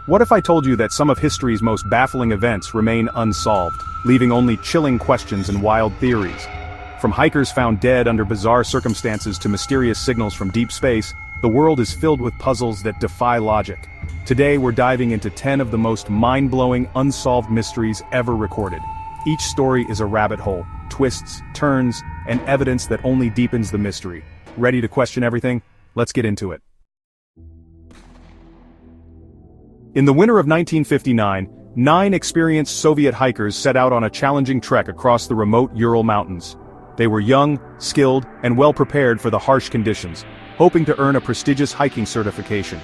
What if I told you that some of history's most baffling events remain unsolved, leaving only chilling questions and wild theories? From hikers found dead under bizarre circumstances to mysterious signals from deep space, the world is filled with puzzles that defy logic. Today we're diving into 10 of the most mind-blowing unsolved mysteries ever recorded. Each story is a rabbit hole, twists, turns, and evidence that only deepens the mystery. Ready to question everything? Let's get into it. In the winter of 1959, 9 experienced Soviet hikers set out on a challenging trek across the remote Ural Mountains. They were young, skilled, and well prepared for the harsh conditions, hoping to earn a prestigious hiking certification.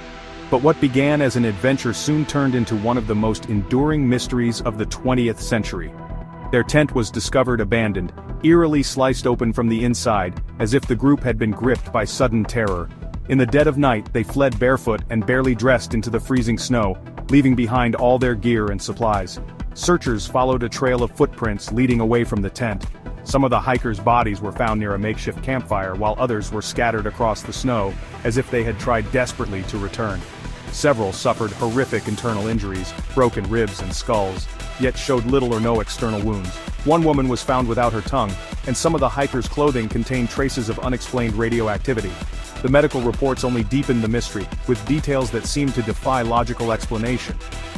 But what began as an adventure soon turned into one of the most enduring mysteries of the 20th century. Their tent was discovered abandoned, eerily sliced open from the inside, as if the group had been gripped by sudden terror. In the dead of night, they fled barefoot and barely dressed into the freezing snow, leaving behind all their gear and supplies. Searchers followed a trail of footprints leading away from the tent. Some of the hikers' bodies were found near a makeshift campfire, while others were scattered across the snow, as if they had tried desperately to return. Several suffered horrific internal injuries, broken ribs and skulls, yet showed little or no external wounds. One woman was found without her tongue, and some of the hikers' clothing contained traces of unexplained radioactivity. The medical reports only deepened the mystery, with details that seemed to defy logical explanation.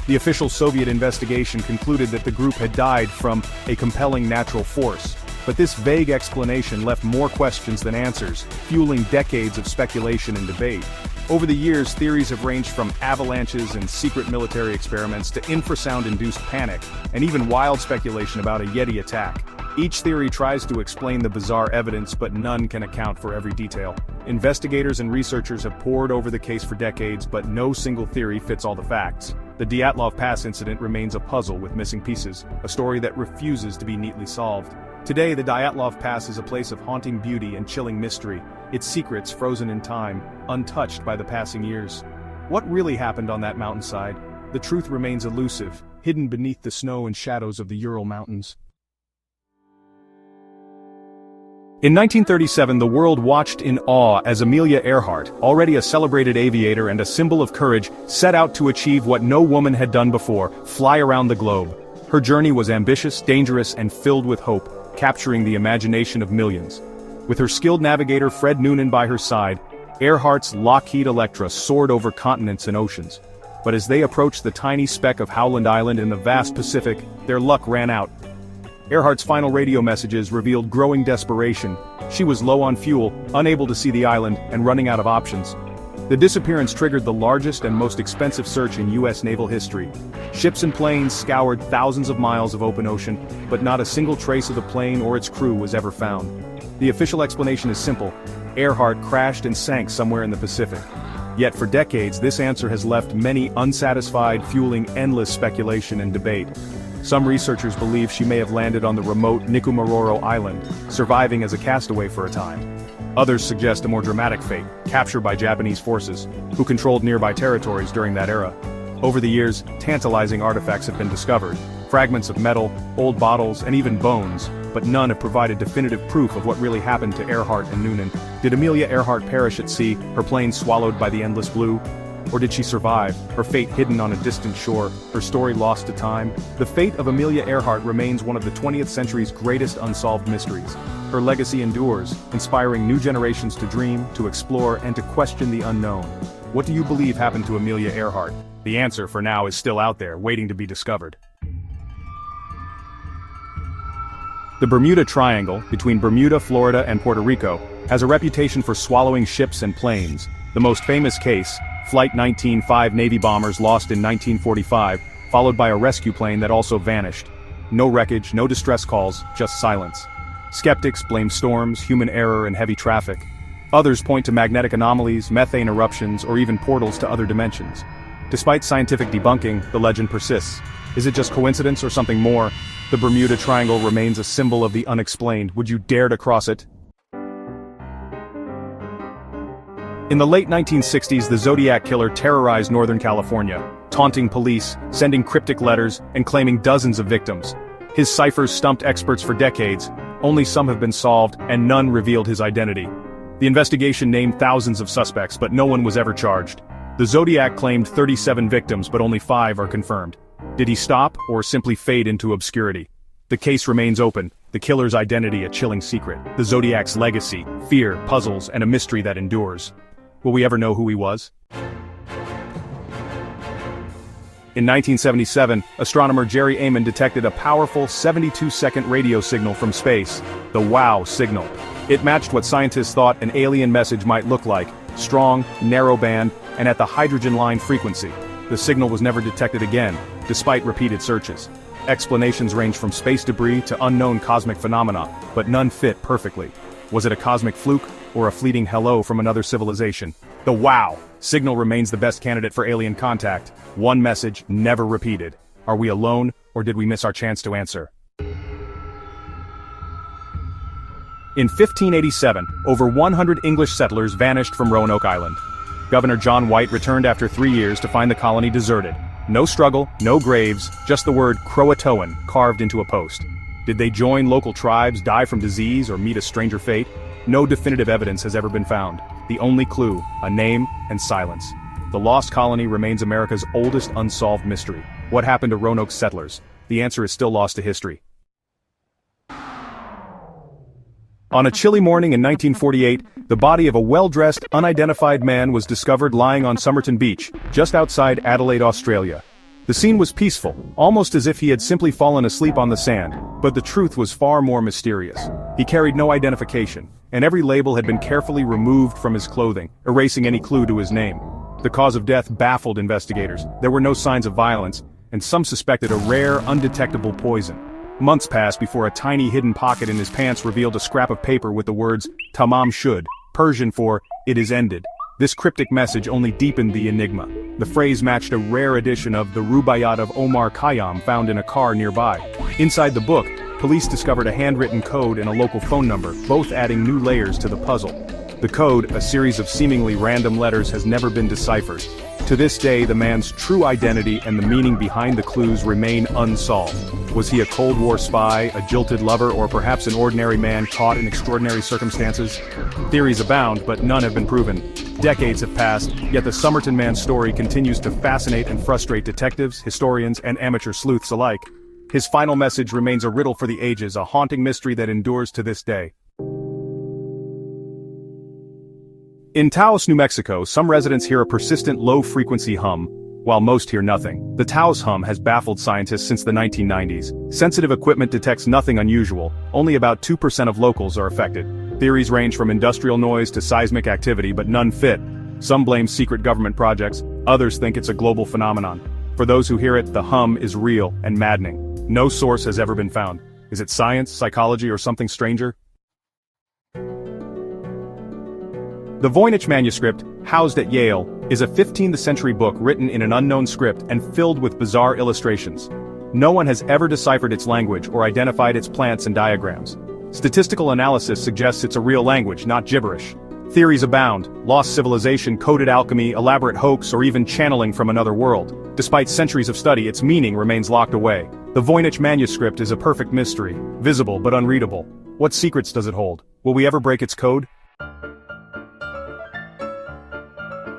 The official Soviet investigation concluded that the group had died from a compelling natural force, but this vague explanation left more questions than answers, fueling decades of speculation and debate. Over the years, theories have ranged from avalanches and secret military experiments to infrasound-induced panic, and even wild speculation about a Yeti attack. Each theory tries to explain the bizarre evidence, but none can account for every detail. Investigators and researchers have pored over the case for decades, but no single theory fits all the facts. The Diatlov Pass incident remains a puzzle with missing pieces, a story that refuses to be neatly solved. Today, the Diatlov Pass is a place of haunting beauty and chilling mystery, its secrets frozen in time, untouched by the passing years. What really happened on that mountainside? The truth remains elusive, hidden beneath the snow and shadows of the Ural Mountains. In 1937, the world watched in awe as Amelia Earhart, already a celebrated aviator and a symbol of courage, set out to achieve what no woman had done before: fly around the globe. Her journey was ambitious, dangerous, and filled with hope, capturing the imagination of millions. With her skilled navigator Fred Noonan by her side, Earhart's Lockheed Electra soared over continents and oceans. But as they approached the tiny speck of Howland Island in the vast Pacific, their luck ran out. Earhart's final radio messages revealed growing desperation. She was low on fuel, unable to see the island, and running out of options. The disappearance triggered the largest and most expensive search in U.S. naval history. Ships and planes scoured thousands of miles of open ocean, but not a single trace of the plane or its crew was ever found. The official explanation is simple: Earhart crashed and sank somewhere in the Pacific. Yet for decades, this answer has left many unsatisfied, fueling endless speculation and debate. Some researchers believe she may have landed on the remote Nikumaroro Island, surviving as a castaway for a time. Others suggest a more dramatic fate, captured by Japanese forces, who controlled nearby territories during that era. Over the years, tantalizing artifacts have been discovered: fragments of metal, old bottles, and even bones, but none have provided definitive proof of what really happened to Earhart and Noonan. Did Amelia Earhart perish at sea, her plane swallowed by the endless blue? Or did she survive, her fate hidden on a distant shore, her story lost to time? The fate of Amelia Earhart remains one of the 20th century's greatest unsolved mysteries. Her legacy endures, inspiring new generations to dream, to explore, and to question the unknown. What do you believe happened to Amelia Earhart? The answer, for now, is still out there, waiting to be discovered. The Bermuda Triangle, between Bermuda, Florida, and Puerto Rico, has a reputation for swallowing ships and planes. The most famous case, Flight 19-5 Navy bombers lost in 1945, followed by a rescue plane that also vanished. No wreckage, no distress calls, just silence. Skeptics blame storms, human error, and heavy traffic. Others point to magnetic anomalies, methane eruptions, or even portals to other dimensions. Despite scientific debunking, the legend persists. Is it just coincidence or something more? The Bermuda Triangle remains a symbol of the unexplained. Would you dare to cross it? In the late 1960s, the Zodiac Killer terrorized Northern California, taunting police, sending cryptic letters, and claiming dozens of victims. His ciphers stumped experts for decades. Only some have been solved, and none revealed his identity. The investigation named thousands of suspects, but no one was ever charged. The Zodiac claimed 37 victims, but only 5 are confirmed. Did he stop, or simply fade into obscurity? The case remains open, the killer's identity a chilling secret, the Zodiac's legacy, fear, puzzles, and a mystery that endures. Will we ever know who he was? In 1977, astronomer Jerry Amon detected a powerful 72-second radio signal from space, the WOW signal. It matched what scientists thought an alien message might look like, strong, narrow band, and at the hydrogen line frequency. The signal was never detected again, despite repeated searches. Explanations range from space debris to unknown cosmic phenomena, but none fit perfectly. Was it a cosmic fluke, or a fleeting hello from another civilization? The WOW signal remains the best candidate for alien contact. One message, never repeated. Are we alone, or did we miss our chance to answer? In 1587, over 100 English settlers vanished from Roanoke Island. Governor John White returned after 3 years to find the colony deserted. No struggle, no graves, just the word Croatoan carved into a post. Did they join local tribes, die from disease, or meet a stranger fate? No definitive evidence has ever been found. The only clue, a name and silence. The lost colony remains America's oldest unsolved mystery. What happened to Roanoke settlers? The answer is still lost to history. On a chilly morning in 1948, the body of a well-dressed, unidentified man was discovered lying on Summerton Beach, just outside Adelaide, Australia. The scene was peaceful, almost as if he had simply fallen asleep on the sand, but the truth was far more mysterious. He carried no identification, and every label had been carefully removed from his clothing, erasing any clue to his name. The cause of death baffled investigators. There were no signs of violence, and some suspected a rare, undetectable poison. Months passed before a tiny hidden pocket in his pants revealed a scrap of paper with the words, "Tamam shud," Persian for, "it is ended." This cryptic message only deepened the enigma. The phrase matched a rare edition of the Rubaiyat of Omar Khayyam found in a car nearby. Inside the book, police discovered a handwritten code and a local phone number, both adding new layers to the puzzle. The code, a series of seemingly random letters, has never been deciphered. To this day, the man's true identity and the meaning behind the clues remain unsolved. Was he a Cold War spy, a jilted lover, or perhaps an ordinary man caught in extraordinary circumstances? Theories abound, but none have been proven. Decades have passed, yet the Summerton Man story continues to fascinate and frustrate detectives, historians, and amateur sleuths alike. His final message remains a riddle for the ages, a haunting mystery that endures to this day. In Taos, New Mexico, some residents hear a persistent low-frequency hum, while most hear nothing. The Taos hum has baffled scientists since the 1990s. Sensitive equipment detects nothing unusual, only about 2% of locals are affected. Theories range from industrial noise to seismic activity, but none fit. Some blame secret government projects, others think it's a global phenomenon. For those who hear it, the hum is real and maddening. No source has ever been found. Is it science, psychology, or something stranger? The Voinich Manuscript, housed at Yale, is a 15th century book written in an unknown script and filled with bizarre illustrations. No one has ever deciphered its language or identified its plants and diagrams. Statistical analysis suggests it's a real language, not gibberish. Theories abound: lost civilization, coded alchemy, elaborate hoax, or even channeling from another world. Despite centuries of study, its meaning remains locked away. The Voinich Manuscript is a perfect mystery, visible but unreadable. What secrets does it hold? Will we ever break its code?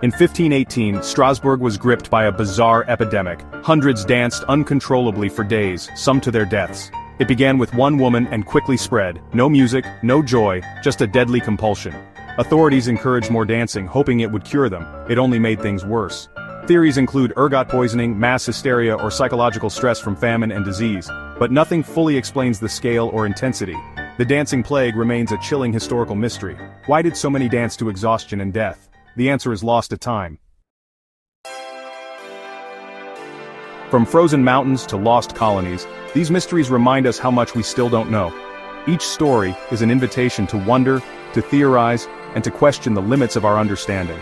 In 1518, Strasbourg was gripped by a bizarre epidemic. Hundreds danced uncontrollably for days, some to their deaths. It began with one woman and quickly spread. No music, no joy, just a deadly compulsion. Authorities encouraged more dancing, hoping it would cure them. It only made things worse. Theories include ergot poisoning, mass hysteria, or psychological stress from famine and disease, but nothing fully explains the scale or intensity. The dancing plague remains a chilling historical mystery. Why did so many dance to exhaustion and death? The answer is lost to time. From frozen mountains to lost colonies, these mysteries remind us how much we still don't know. Each story is an invitation to wonder, to theorize, and to question the limits of our understanding.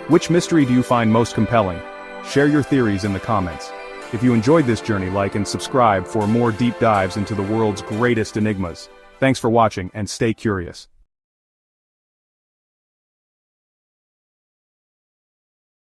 Which mystery do you find most compelling? Share your theories in the comments. If you enjoyed this journey, like and subscribe for more deep dives into the world's greatest enigmas. Thanks for watching, and stay curious.